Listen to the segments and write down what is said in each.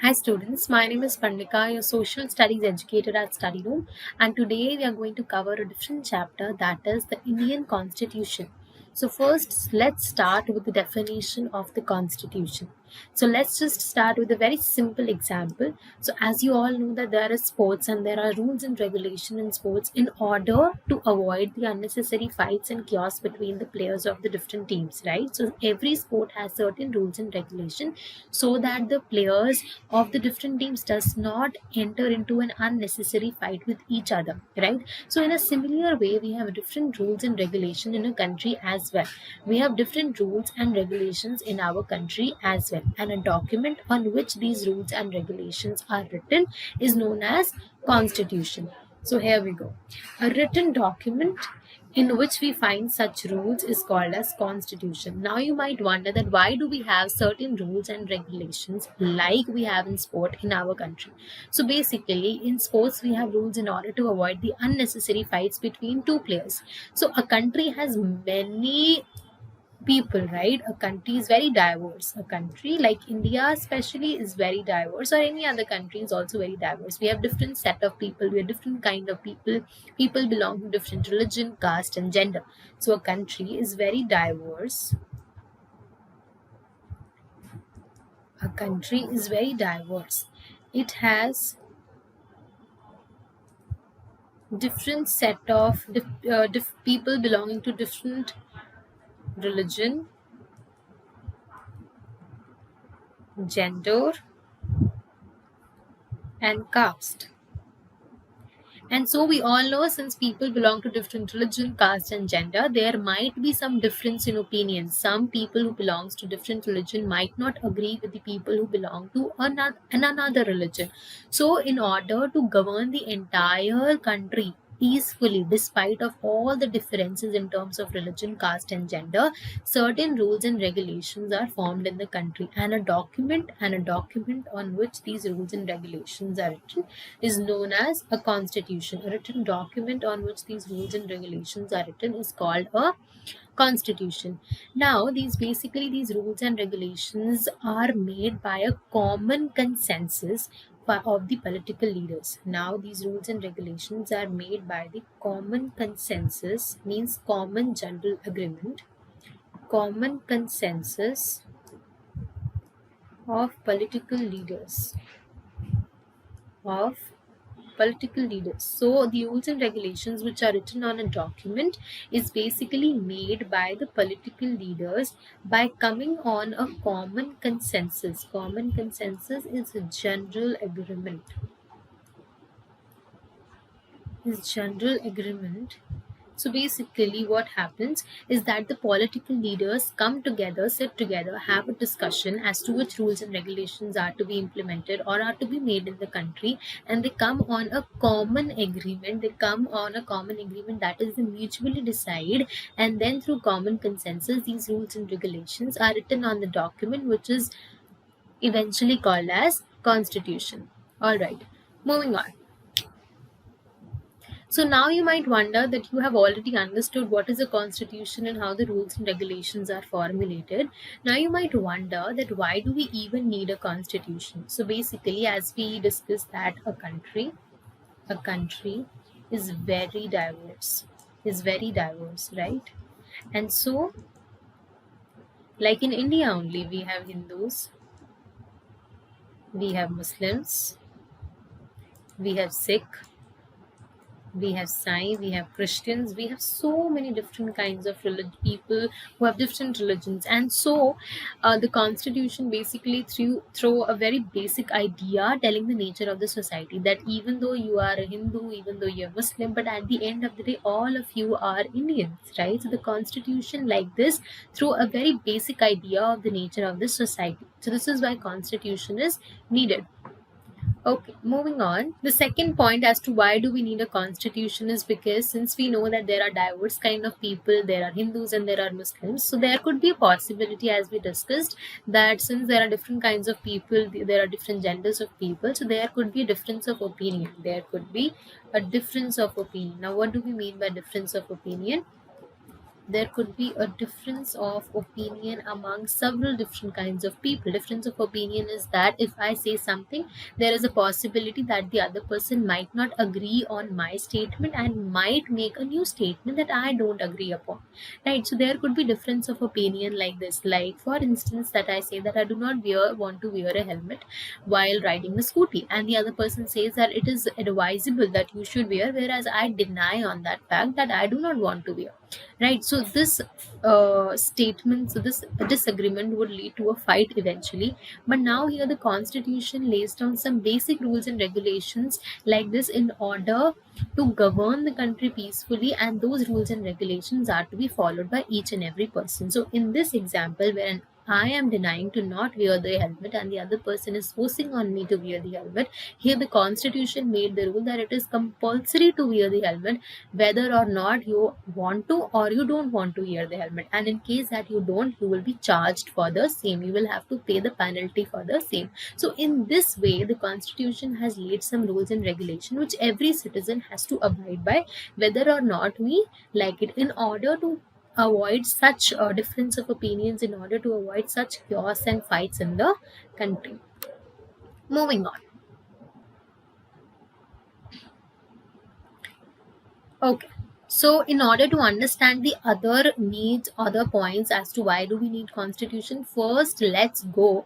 Hi students, my name is Pandika, your social studies educator at Study Room, and today we are going to cover a different chapter, that is the Indian Constitution. So first, let's start with the definition of the Constitution. So let's just start with a very simple example. So as you all know that there are sports and there are rules and regulation in sports in order to avoid the unnecessary fights and chaos between the players of the different teams, right? So every sport has certain rules and regulation so that the players of the different teams does not enter into an unnecessary fight with each other, right? So in a similar way, we have different rules and regulation in a country as well. We have different rules and regulations in our country as well, and a document on which these rules and regulations are written is known as constitution. So here we go. A written document in which we find such rules is called as constitution. Now you might wonder that why do we have certain rules and regulations like we have in sport in our country. So basically in sports we have rules in order to avoid the unnecessary fights between two players. So a country has many people, right? A country is very diverse. A country like India especially is very diverse, or any other country is also very diverse. We have different set of people, we have different kind of people belong to different religion, caste and gender. So a country is very diverse. A country is very diverse. It has different set of people belonging to different religion, gender and caste. And so we all know, since people belong to different religion, caste and gender, there might be some difference in opinion. Some people who belongs to different religion might not agree with the people who belong to another religion. So in order to govern the entire country peacefully, despite of all the differences in terms of religion, caste and gender, certain rules and regulations are formed in the country, and a document on which these rules and regulations are written is known as a constitution. A written document on which these rules and regulations are written is called a constitution. Now these rules and regulations are made by a common consensus of the political leaders. Now these rules and regulations are made by the common consensus, means common general agreement, common consensus of political leaders, of political leaders. So the rules and regulations which are written on a document is basically made by the political leaders by coming on a common consensus. Common consensus is a general agreement. Is general agreement. So basically what happens is that the political leaders come together, sit together, have a discussion as to which rules and regulations are to be implemented or are to be made in the country, and they come on a common agreement. They come on a common agreement, that is, they mutually decide, and then through common consensus these rules and regulations are written on the document, which is eventually called as constitution. All right, moving on. So now you might wonder that you have already understood what is a constitution and how the rules and regulations are formulated. Now you might wonder that why do we even need a constitution? So basically, as we discussed, that a country is very diverse, right? And so like in India only, we have Hindus, we have Muslims, we have Sikh, we have Sai, we have Christians, we have so many different kinds of people who have different religions. And so the constitution basically throw a very basic idea telling the nature of the society, that even though you are a Hindu, even though you're Muslim, but at the end of the day all of you are Indians, right? So the constitution like this through a very basic idea of the nature of the society. So this is why constitution is needed. Okay, moving on. The second point as to why do we need a constitution is because since we know that there are diverse kind of people, there are Hindus and there are Muslims, so there could be a possibility, as we discussed, that since there are different kinds of people, there are different genders of people, so there could be a difference of opinion. There could be a difference of opinion. Now, what do we mean by difference of opinion? there could be a difference of opinion among several different kinds of people. Difference of opinion is that if I say something, there is a possibility that the other person might not agree on my statement and might make a new statement that I don't agree upon, right? So there could be difference of opinion like this. Like for instance, that I say that I do not want to wear a helmet while riding a scooty, and the other person says that it is advisable that you should wear, whereas I deny on that fact that I do not want to wear, right? So this statement, so this disagreement would lead to a fight eventually. But now here the constitution lays down some basic rules and regulations like this in order to govern the country peacefully, and those rules and regulations are to be followed by each and every person. So in this example, where I am denying to not wear the helmet and the other person is forcing on me to wear the helmet, here the constitution made the rule that it is compulsory to wear the helmet whether or not you want to or you don't want to wear the helmet. And in case that you don't, you will be charged for the same. You will have to pay the penalty for the same. So in this way, the constitution has laid some rules and regulation which every citizen has to abide by, whether or not we like it, in order to avoid such difference of opinions, in order to avoid such chaos and fights in the country. Moving on. Okay. So in order to understand the other needs, other points as to why do we need constitution, first let's go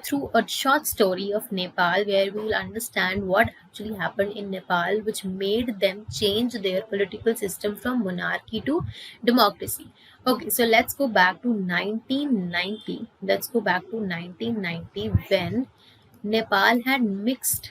through a short story of Nepal, where we will understand what actually happened in Nepal which made them change their political system from monarchy to democracy. Okay, so let's go back to 1990. Let's go back to 1990 when Nepal had mixed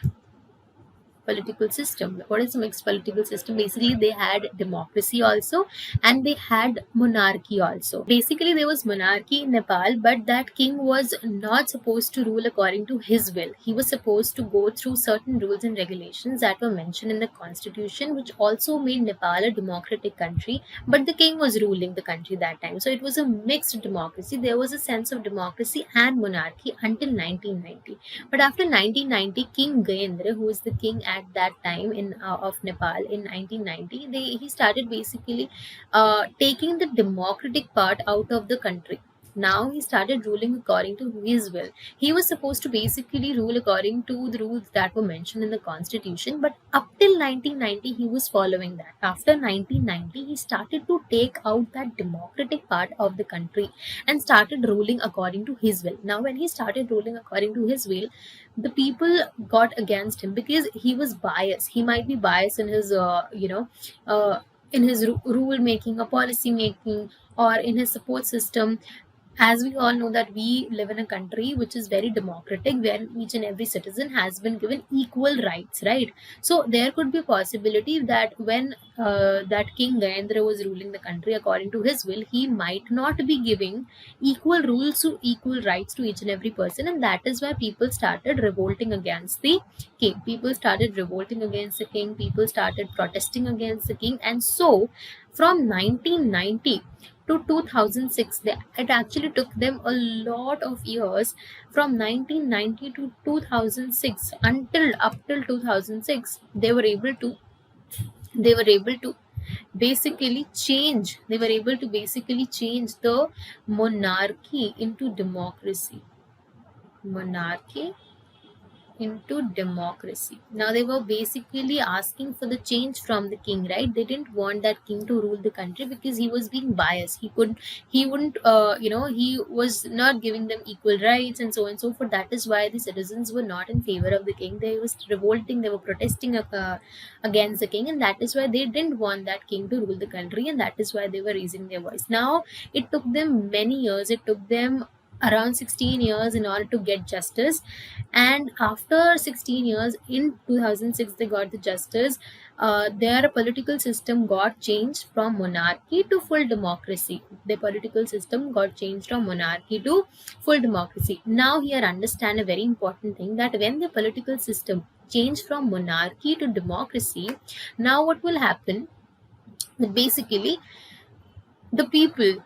political system. What is a mixed political system? Basically, they had democracy also and they had monarchy also. Basically, there was monarchy in Nepal, but that king was not supposed to rule according to his will. He was supposed to go through certain rules and regulations that were mentioned in the constitution, which also made Nepal a democratic country. But the king was ruling the country that time. So it was a mixed democracy. There was a sense of democracy and monarchy until 1990. But after 1990, King Gayendra, who is the king at that time in of Nepal in 1990, he started basically taking the democratic part out of the country. Now he started ruling according to his will. He was supposed to basically rule according to the rules that were mentioned in the constitution, but up till 1990 he was following that. After 1990, he started to take out that democratic part of the country and started ruling according to his will. Now, when he started ruling according to his will, the people got against him because he was biased. He might be biased in his, in his rule making or policy making or in his support system. As we all know that we live in a country which is very democratic, where each and every citizen has been given equal rights, right? So there could be a possibility that when that King Gayendra was ruling the country according to his will, he might not be giving equal rules to equal rights to each and every person, and that is why people started revolting against the king. People started revolting against the king. People started protesting against the king, and so from 1990 to 2006, it actually took them a lot of years. From 1990 to 2006, until up till 2006, they were able to basically change the monarchy into democracy. Into democracy. Now they were basically asking for the change from the king, right? They didn't want that king to rule the country because he was being biased. He wouldn't, he was not giving them equal rights and so on and so forth. That is why the citizens were not in favor of the king. They was revolting. They were protesting against the king, and that is why they didn't want that king to rule the country, and that is why they were raising their voice. Now it took them many years. It took them around 16 years in order to get justice, and after 16 years in 2006 they got the justice. Their political system got changed from monarchy to full democracy. The political system got changed from monarchy to full democracy. Now here understand a very important thing, that when the political system changed from monarchy to democracy, now what will happen, that basically the people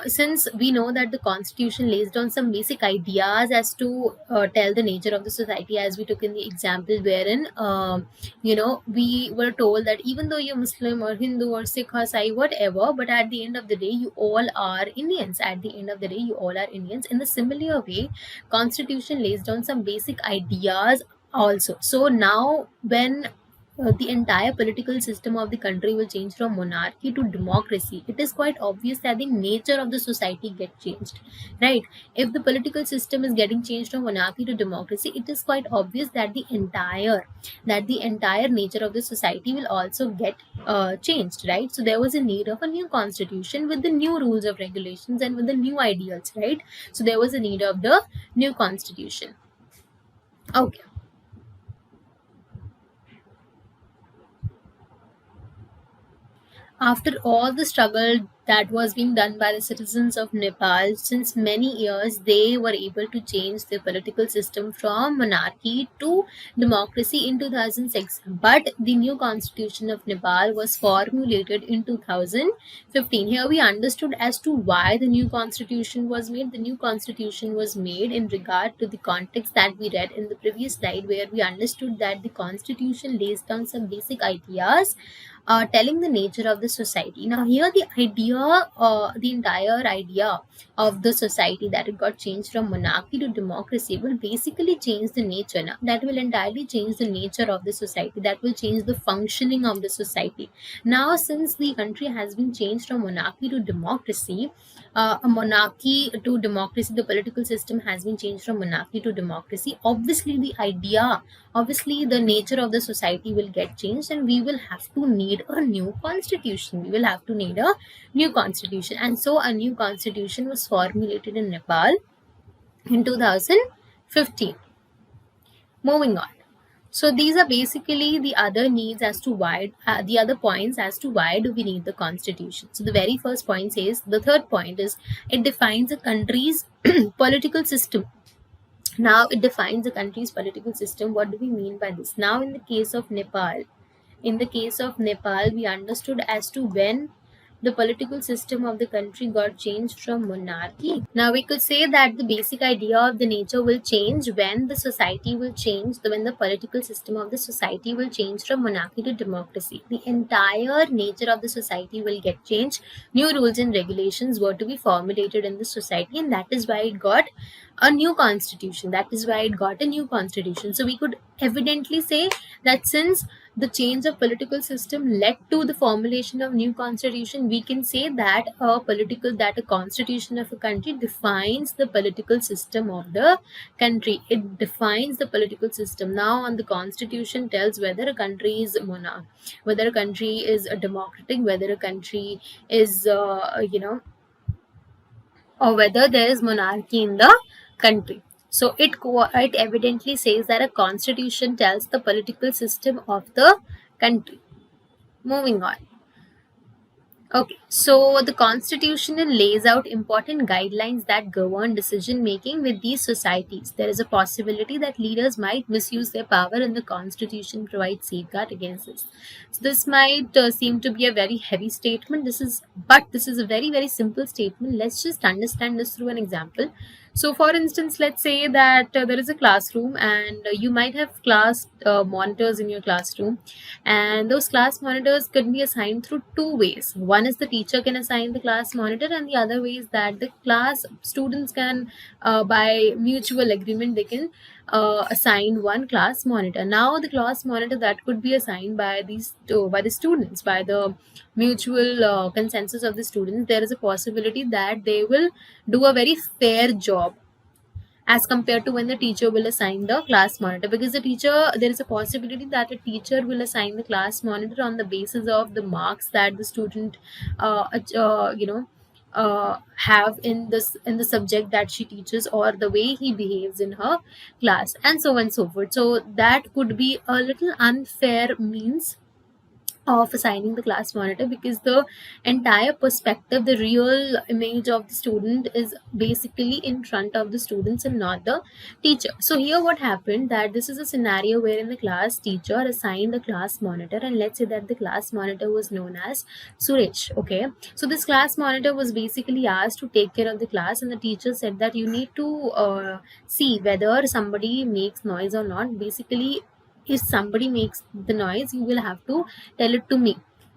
since we know that the constitution lays down some basic ideas as to tell the nature of the society, as we took in the example wherein we were told that even though you're Muslim or Hindu or Sikh or Sai, whatever, but at the end of the day you all are Indians. At the end of the day you all are Indians. In the similar way, constitution lays down some basic ideas also. So now when the entire political system of the country will change from monarchy to democracy, it is quite obvious that the nature of the society get changed, right? If the political system is getting changed from monarchy to democracy, it is quite obvious that the entire nature of the society will also get changed, right? So there was a need of a new constitution with the new rules of regulations and with the new ideals, right? So there was a need of the new constitution. Okay. After all the struggle that was being done by the citizens of Nepal, since many years, they were able to change the political system from monarchy to democracy in 2006. But the new constitution of Nepal was formulated in 2015. Here we understood as to why the new constitution was made. The new constitution was made in regard to the context that we read in the previous slide, where we understood that the constitution lays down some basic ideas telling the nature of the society. Now, here the entire idea of the society, that it got changed from monarchy to democracy, will basically change the nature. Now, that will entirely change the nature of the society. That will change the functioning of the society. Now, since the country has been changed from monarchy to democracy, a monarchy to democracy, the political system has been changed from monarchy to democracy. Obviously the nature of the society will get changed, and we will have to need a new constitution. And so a new constitution was formulated in Nepal in 2015. Moving on. So these are basically the other needs as to why, the other points as to why do we need the constitution. So the very first point says, the third point is, it defines a country's political system. Now it defines the country's political system. What do we mean by this? Now in the case of Nepal, we understood as to when the political system of the country got changed from monarchy. Now we could say that the basic idea of the nature will change when the society will change, when the political system of the society will change from monarchy to democracy. The entire nature of the society will get changed. New rules and regulations were to be formulated in the society, and that is why it got a new constitution. So we could evidently say that since the change of political system led to the formulation of new constitution, we can say that a constitution of a country defines the political system of the country. It defines the political system. Now, on the constitution tells whether a country is monarch, whether a country is a democratic, whether a country is or whether there is monarchy in the country. So it evidently says that a constitution tells the political system of the country. Moving on. Okay, so the constitution lays out important guidelines that govern decision making with these societies. There is a possibility that leaders might misuse their power, and the constitution provides safeguard against this. So this might seem to be a very heavy statement. This is a very very simple statement. Let's just understand this through an example. So, for instance, let's say that there is a classroom, and you might have class monitors in your classroom, and those class monitors could be assigned through two ways. One is the teacher can assign the class monitor, and the other way is that the class students can, by mutual agreement, they can assign one class monitor. Now, the class monitor that could be assigned by by the students, by the mutual consensus of the students, there is a possibility that they will do a very fair job as compared to when the teacher will assign the class monitor, because there is a possibility that a teacher will assign the class monitor on the basis of the marks that the student have in the subject that she teaches, or the way he behaves in her class, and so on and so forth. So that could be a little unfair means of assigning the class monitor, because the entire perspective, the real image of the student is basically in front of the students and not the teacher. So here what happened, that this is a scenario wherein the class teacher assigned the class monitor, and let's say that the class monitor was known as Suresh. Okay, so this class monitor was basically asked to take care of the class, and the teacher said that you need to see whether somebody makes noise or not. Basically, if somebody makes the noise, you will have to tell it to me,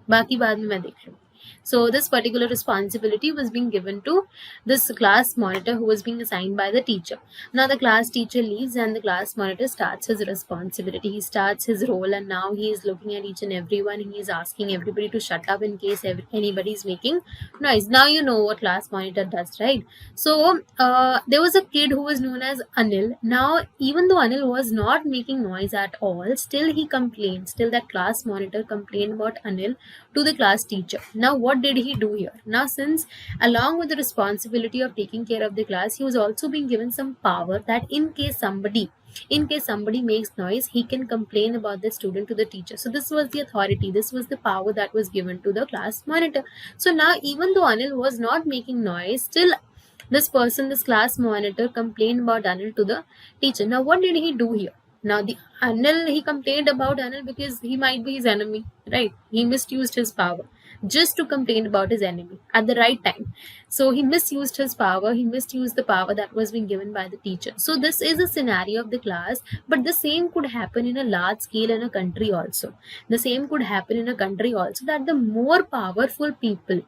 बाकी बाद में मैं देख लूँ. So this particular responsibility was being given to this class monitor who was being assigned by the teacher. Now the class teacher leaves and the class monitor starts his responsibility. He starts his role, and now he is looking at each and everyone, and he is asking everybody to shut up in case anybody is making noise. Now you know what class monitor does, right? So there was a kid who was known as Anil. Now even though Anil was not making noise at all, still he complained. Still that class monitor complained about Anil to the class teacher. Now what did he do here? Now since along with the responsibility of taking care of the class, he was also being given some power that in case somebody makes noise, he can complain about the student to the teacher. So this was the authority, this was the power that was given to the class monitor. So now even though Anil was not making noise, still this class monitor complained about Anil to the teacher. Now what did he do here? Now the Anil, he complained about Anil because he might be his enemy, right? He misused his power just to complain about his enemy at the right time. So he misused his power, he misused the power that was being given by the teacher. So this is a scenario of the class, but the same could happen in a large scale in a country also. The same could happen in a country also, that the more powerful people,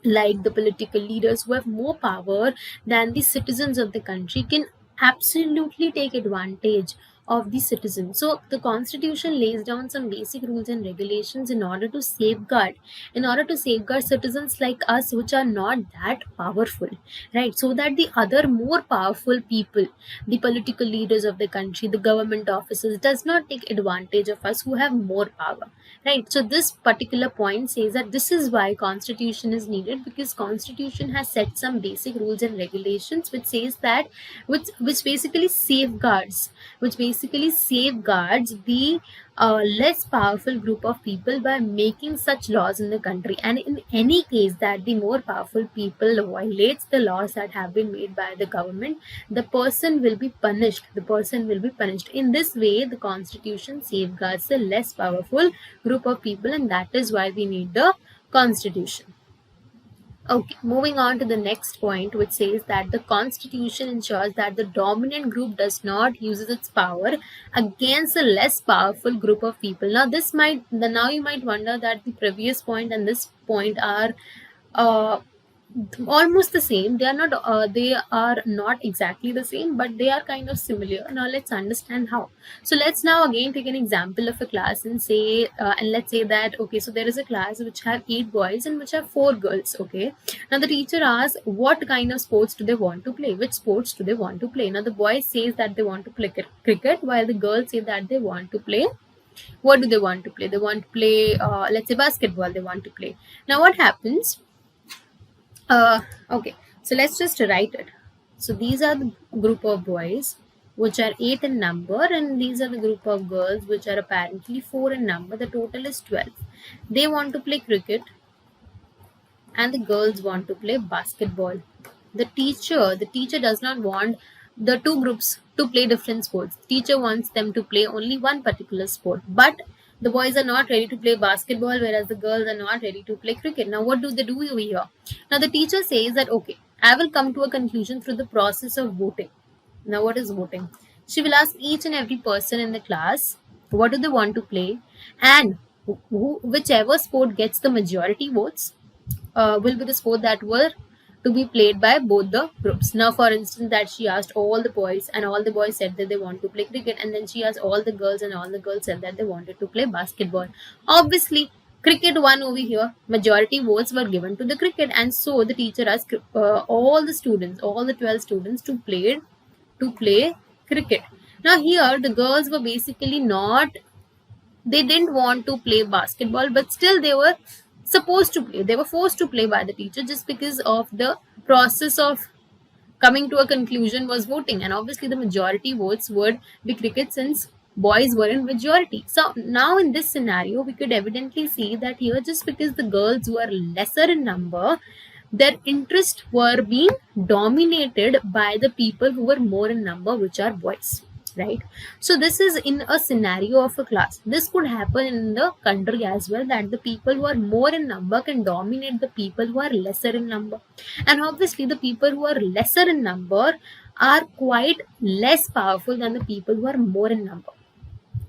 like the political leaders who have more power than the citizens of the country, can absolutely take advantage of the citizens. So the constitution lays down some basic rules and regulations in order to safeguard citizens like us, which are not that powerful, right? So that the other more powerful people, the political leaders of the country, the government officers, does not take advantage of us who have more power, right? So this particular point says that this is why constitution is needed, because constitution has set some basic rules and regulations which says that which basically safeguards the less powerful group of people by making such laws in the country. And in any case that the more powerful people violates the laws that have been made by the government, the person will be punished. In this way, the constitution safeguards the less powerful group of people, and that is why we need the constitution. Okay, moving on to the next point, which says that the constitution ensures that the dominant group does not use its power against a less powerful group of people. Now you might wonder that the previous point and this point are uh, almost the same. They are not exactly the same, but they are kind of similar. Now let's understand how. So let's now again take an example of a class and say and let's say that, okay, so there is a class which have 8 boys and which have 4 girls. Okay, now the teacher asks what kind of sports do they want to play, which sports do they want to play. Now the boys says that they want to play cricket, while the girls say that they want to play, what do they want to play? They want to play let's say basketball, they want to play. Now what happens, okay, so let's just write it. So these are the group of boys which are 8 in number, and these are the group of girls which are apparently 4 in number. The total is 12. They want to play cricket and the girls want to play basketball. The teacher does not want the two groups to play different sports. Teacher wants them to play only one particular sport, but the boys are not ready to play basketball, whereas the girls are not ready to play cricket. Now what do they do over here? Now the teacher says that, okay, I will come to a conclusion through the process of voting. Now what is voting? She will ask each and every person in the class what do they want to play, and whichever sport gets the majority votes will be the sport that were to be played by both the groups. Now, for instance, that she asked all the boys, and all the boys said that they want to play cricket, and then she asked all the girls, and all the girls said that they wanted to play basketball. Obviously, cricket won over here. Majority votes were given to the cricket, and so the teacher asked all the 12 students to play cricket. Now here, the girls were basically not, they didn't want to play basketball, but still they were supposed to play. They were forced to play by the teacher just because of the process of coming to a conclusion was voting. And obviously the majority votes would be cricket, since boys were in majority. So now in this scenario, we could evidently see that here, just because the girls were lesser in number, their interests were being dominated by the people who were more in number, which are boys, right? So this is in a scenario of a class. This could happen in the country as well, that the people who are more in number can dominate the people who are lesser in number. And obviously the people who are lesser in number are quite less powerful than the people who are more in number.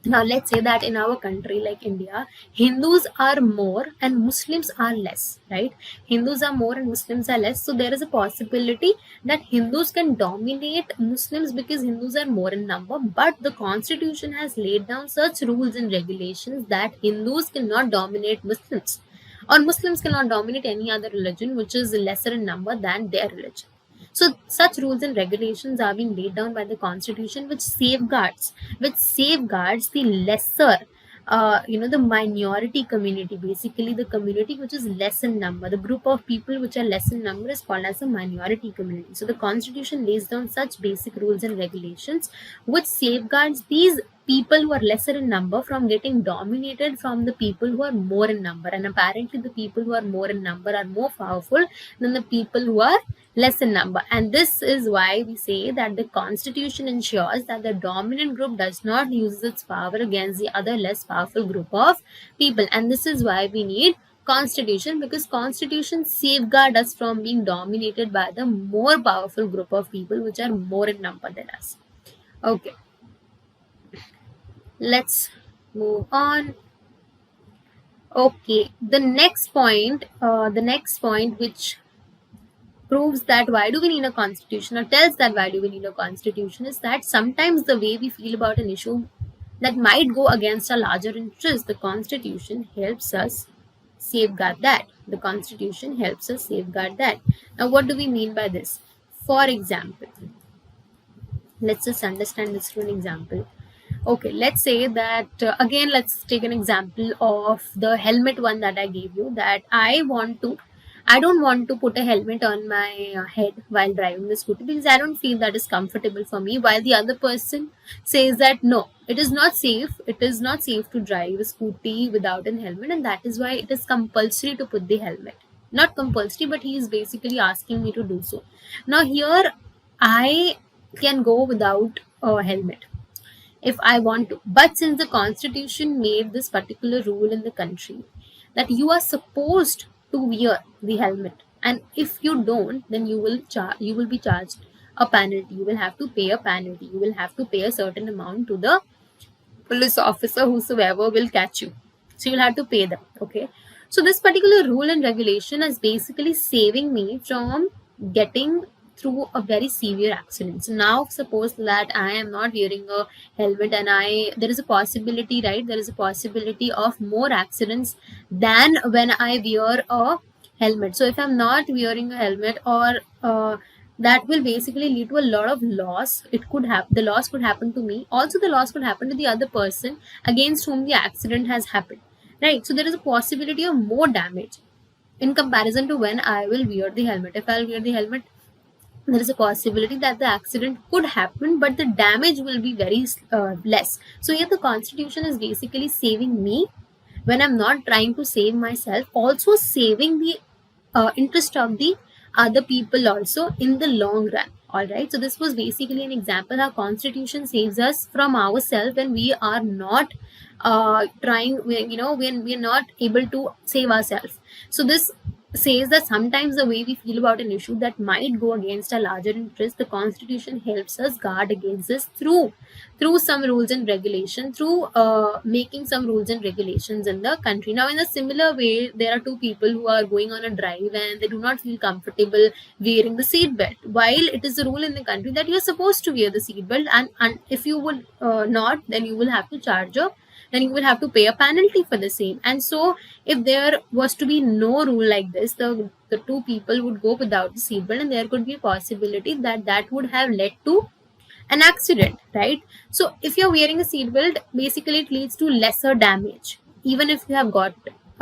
Now let's say that in our country like India, Hindus are more and Muslims are less, right? Hindus are more and Muslims are less. So there is a possibility that Hindus can dominate Muslims because Hindus are more in number. But the constitution has laid down such rules and regulations that Hindus cannot dominate Muslims, or Muslims cannot dominate any other religion which is lesser in number than their religion. So such rules and regulations are being laid down by the constitution, which safeguards the lesser, the minority community. Basically, the community which is less in number, the group of people which are less in number is called as a minority community. So the constitution lays down such basic rules and regulations which safeguards these people who are lesser in number from getting dominated from the people who are more in number. And apparently the people who are more in number are more powerful than the people who are less in number. And this is why we say that the constitution ensures that the dominant group does not use its power against the other less powerful group of people. And this is why we need constitution, because constitution safeguard us from being dominated by the more powerful group of people which are more in number than us. Okay, let's move on. Okay, the next point which proves that why do we need a constitution, or tells that why do we need a constitution, is that sometimes the way we feel about an issue that might go against our larger interest, the constitution helps us safeguard that. The constitution helps us safeguard that. Now, what do we mean by this? For example, let's just understand this through an example. Okay, let's say that again, let's take an example of the helmet one that I gave you, that I don't want to put a helmet on my head while driving the scooter because I don't feel that is comfortable for me, while the other person says that no, it is not safe. It is not safe to drive a scooty without a helmet, and that is why it is compulsory to put the helmet. Not compulsory, but he is basically asking me to do so. Now here, I can go without a helmet if I want to. But since the constitution made this particular rule in the country that you are supposed to wear the helmet, and if you don't, then you will be charged a penalty. You will have to pay a penalty. You will have to pay a certain amount to the police officer whosoever will catch you. So you'll have to pay them. Okay. So this particular rule and regulation is basically saving me from getting through a very severe accident. So now suppose that I am not wearing a helmet, and there is a possibility, right? There is a possibility of more accidents than when I wear a helmet. So if I'm not wearing a helmet, or that will basically lead to a lot of loss. It could happen. The loss could happen to me. Also, the loss could happen to the other person against whom the accident has happened. Right. So there is a possibility of more damage in comparison to when I will wear the helmet. If I'll wear the helmet, there is a possibility that the accident could happen, but the damage will be very less. So here the constitution is basically saving me when I'm not trying to save myself, also saving the interest of the other people also in the long run. All right. So this was basically an example how constitution saves us from ourselves when we are not when we are not able to save ourselves. So this says that sometimes the way we feel about an issue that might go against our larger interest, the constitution helps us guard against this through some rules and regulation, through making some rules and regulations in the country. Now in a similar way, there are two people who are going on a drive and they do not feel comfortable wearing the seat belt, while it is a rule in the country that you are supposed to wear the seat belt, and if you would not, then you will have to then you will have to pay a penalty for the same. And so if there was to be no rule like this, the two people would go without the seatbelt, and there could be a possibility that would have led to an accident, right? So if you're wearing a seatbelt, basically it leads to lesser damage, even if you have got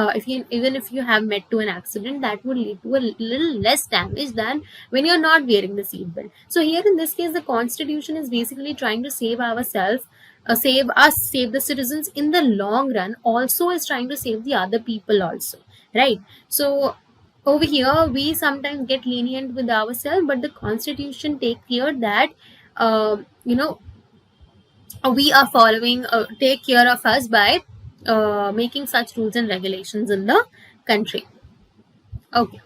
if you even if you have met to an accident, that would lead to a little less damage than when you're not wearing the seatbelt. So here in this case, the constitution is basically trying to save ourselves, save us, save the citizens in the long run, also is trying to save the other people also, right? So over here we sometimes get lenient with ourselves, but the constitution take care that you know we are following, take care of us by making such rules and regulations in the country. Okay,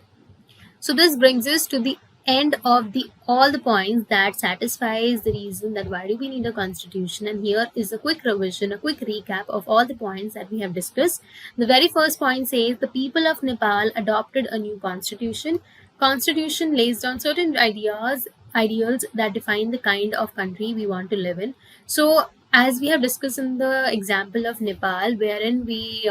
so this brings us to the end of the all the points that satisfies the reason that why do we need a constitution. And here is a quick revision, a quick recap of all the points that we have discussed. The very first point says the people of Nepal adopted a new constitution. Constitution lays down certain ideals that define the kind of country we want to live in. So as we have discussed in the example of Nepal, wherein we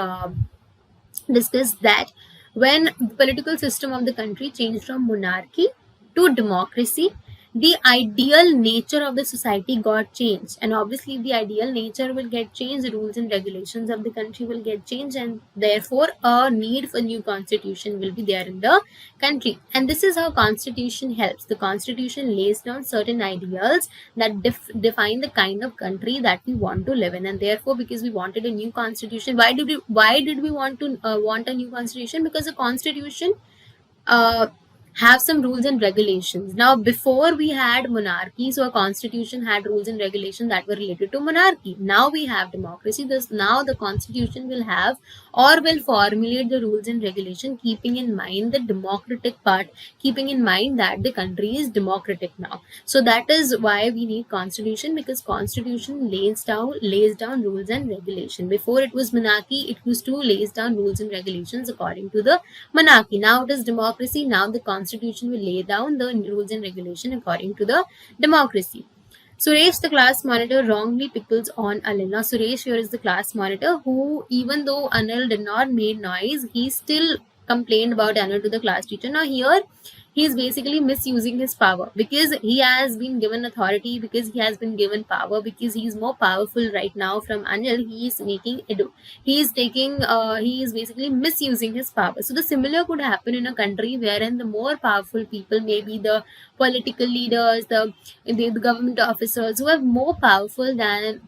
discussed that when the political system of the country changed from monarchy to democracy, the ideal nature of the society got changed. And obviously, if the ideal nature will get changed, the rules and regulations of the country will get changed, and therefore, a need for new constitution will be there in the country. And this is how constitution helps. The constitution lays down certain ideals that define the kind of country that we want to live in. And therefore, because we wanted a new constitution, why did we want to want a new constitution? Because the constitution uh, have some rules and regulations. Now, before we had monarchy, so a constitution had rules and regulations that were related to monarchy. Now we have democracy. Thus, now the constitution will have or will formulate the rules and regulation, keeping in mind the democratic part, keeping in mind that the country is democratic now. So that is why we need constitution, because constitution lays down rules and regulation. Before it was monarchy, it was to lays down rules and regulations according to the monarchy. Now it is democracy. Now the constitution will lay down the rules and regulation according to the democracy. Suresh, the class monitor, wrongly pickles on Anil. Now, Suresh here is the class monitor who, even though Anil did not make noise, he still complained about Anil to the class teacher. Now, here he is basically misusing his power, because he has been given authority, because he has been given power, because he is more powerful right now from Anil. He is making edu. He is basically misusing his power. So, the similar could happen in a country wherein the more powerful people, maybe the political leaders, the government officers who have more power than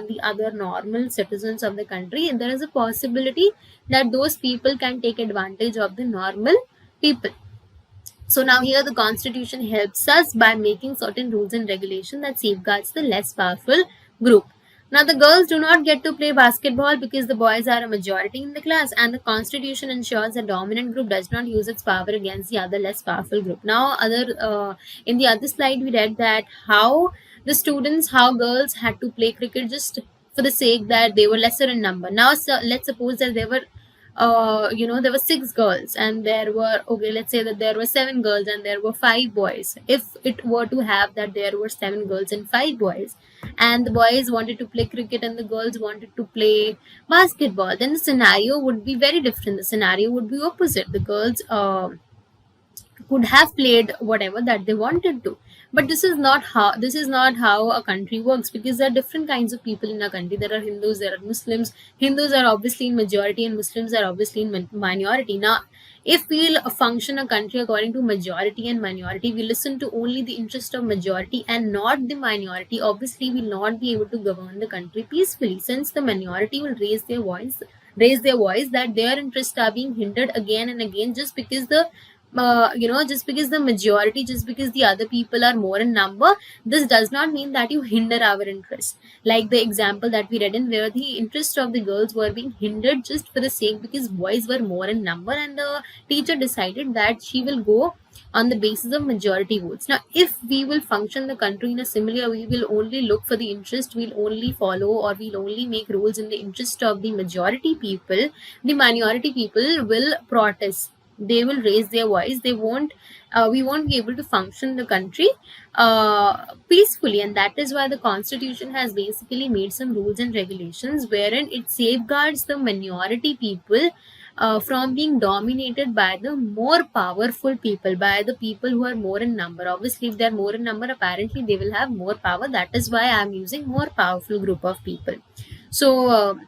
the other normal citizens of the country, and there is a possibility that those people can take advantage of the normal people. So now here the constitution helps us by making certain rules and regulations that safeguards the less powerful group. Now the girls do not get to play basketball because the boys are a majority in the class, and the constitution ensures the dominant group does not use its power against the other less powerful group. Now in the other slide we read that how girls had to play cricket just for the sake that they were lesser in number. Now so let's suppose that there were six girls, and let's say that there were seven girls and there were five boys. If it were to have that there were seven girls and five boys, and the boys wanted to play cricket and the girls wanted to play basketball, then the scenario would be very different. The scenario would be opposite. The girls could have played whatever that they wanted to, but this is not how a country works, because there are different kinds of people in a country. There are Hindus, there are Muslims. Hindus are obviously in majority and Muslims are obviously in minority. Now if we'll function a country according to majority and minority, we listen to only the interest of majority and not the minority, obviously we'll not be able to govern the country peacefully, since the minority will raise their voice that their interests are being hindered again and again, just because the majority, just because the other people are more in number. This does not mean that you hinder our interest, like the example that we read in, where the interest of the girls were being hindered just for the sake because boys were more in number, and the teacher decided that she will go on the basis of majority votes. Now if we will function the country in a similar way, we'll only look for the interest, we'll only follow, or we'll only make rules in the interest of the majority people. The minority people will protest, they will raise their voice. We won't be able to function the country peacefully. And that is why the constitution has basically made some rules and regulations wherein it safeguards the minority people from being dominated by the more powerful people, by the people who are more in number. Obviously if they are more in number, apparently they will have more power. That is why I am using more powerful group of people. So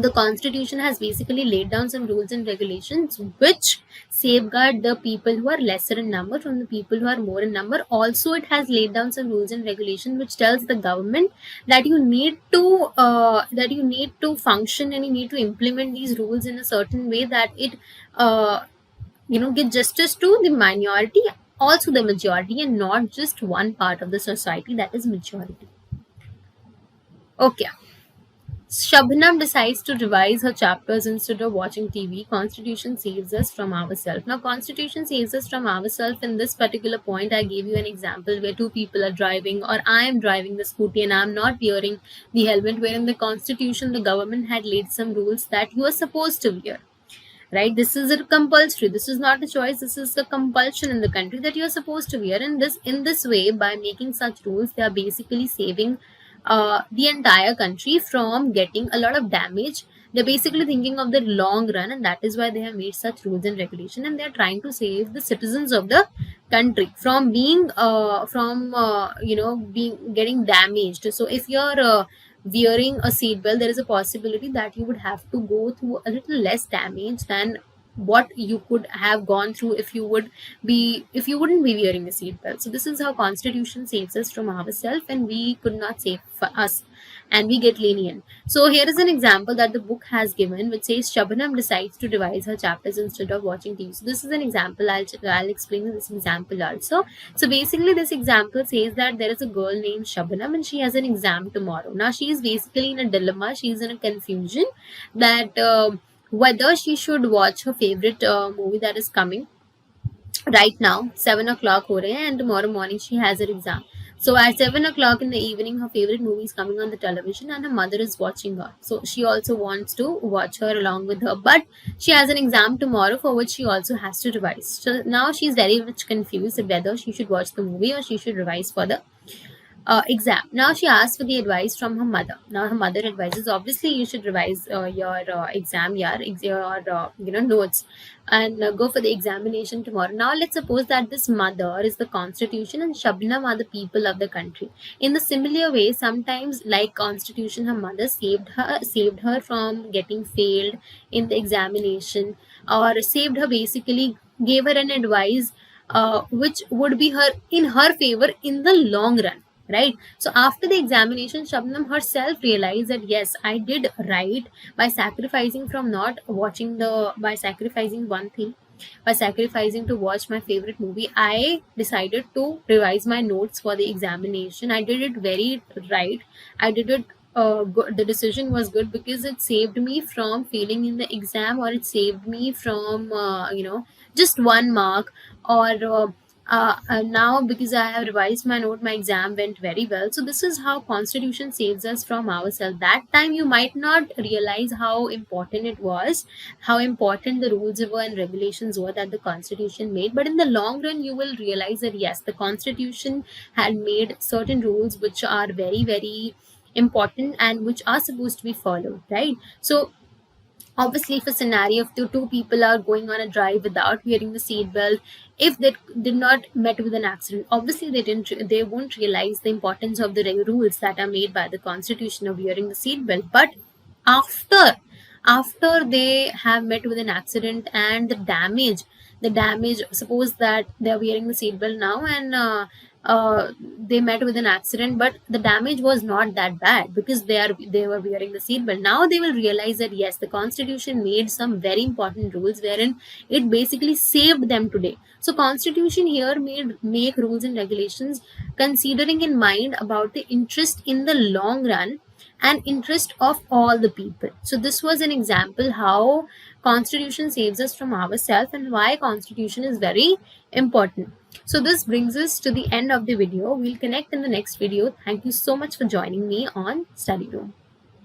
the constitution has basically laid down some rules and regulations which safeguard the people who are lesser in number from the people who are more in number. Also, it has laid down some rules and regulations which tells the government that you need to function and you need to implement these rules in a certain way that it uh, give justice to the minority, also the majority, and not just one part of the society, that is majority. Okay. Shabnam decides to revise her chapters instead of watching TV. Constitution saves us from ourselves. Now, Constitution saves us from ourselves. In this particular point, I gave you an example where two people are driving, or I am driving the scooty and I am not wearing the helmet. Where in the Constitution, the government had laid some rules that you are supposed to wear. Right? This is a compulsory. This is not a choice. This is a compulsion in the country that you are supposed to wear. And in this way, by making such rules, they are basically saving the entire country from getting a lot of damage. They're basically thinking of the long run, and that is why they have made such rules and regulation, and they're trying to save the citizens of the country from being being getting damaged. So if you're wearing a seatbelt, there is a possibility that you would have to go through a little less damage than what you could have gone through if you wouldn't be wearing a seatbelt. So this is how constitution saves us from ourselves, and we could not save for us, and we get lenient. So here is an example that the book has given, which says Shabnam decides to revise her chapters instead of watching TV. So this is an example. I'll explain this example also. So basically, this example says that there is a girl named Shabnam and she has an exam tomorrow. Now she is basically in a dilemma. She is in a confusion that whether she should watch her favorite movie that is coming right now. 7 o'clock ho rahe hai, and tomorrow morning she has her exam. So at 7 o'clock in the evening, her favorite movie is coming on the television, and her mother is watching her. So she also wants to watch her along with her, but she has an exam tomorrow for which she also has to revise. So now she's very much confused whether she should watch the movie or she should revise for the exam. Now she asks for the advice from her mother. Now her mother advises, obviously you should revise your exam, your notes, and go for the examination tomorrow. Now let's suppose that this mother is the constitution and Shabnam are the people of the country. In the similar way, sometimes like constitution, her mother saved her from getting failed in the examination, or saved her, basically gave her an advice which would be in her favor in the long run, right? So after the examination, Shabnam herself realized that yes, I did right by sacrificing from not watching by sacrificing one thing, by sacrificing to watch my favorite movie. I decided to revise my notes for the examination. I did it very right. I did it good. The decision was good because it saved me from failing in the exam, or it saved me from just 1 mark, or now because I have revised my note, my exam went very well. So this is how constitution saves us from ourselves. That time you might not realize how important it was, how important the rules were and regulations were that the constitution made, but in the long run you will realize that yes, the constitution had made certain rules which are very very important and which are supposed to be followed, right? So obviously, if a scenario if the two people are going on a drive without wearing the seat belt, if they did not met with an accident, obviously they won't realize the importance of the rules that are made by the constitution of wearing the seat belt. But after after they have met with an accident, and the damage, suppose that they're wearing the seatbelt now, and they met with an accident, but the damage was not that bad because they were wearing the seatbelt. Now they will realize that yes, the constitution made some very important rules wherein it basically saved them today. So constitution here made make rules and regulations considering in mind about the interest in the long run and interest of all the people. So this was an example how constitution saves us from ourselves and why constitution is very important. So this brings us to the end of the video. We'll connect in the next video. Thank you so much for joining me on Study Room.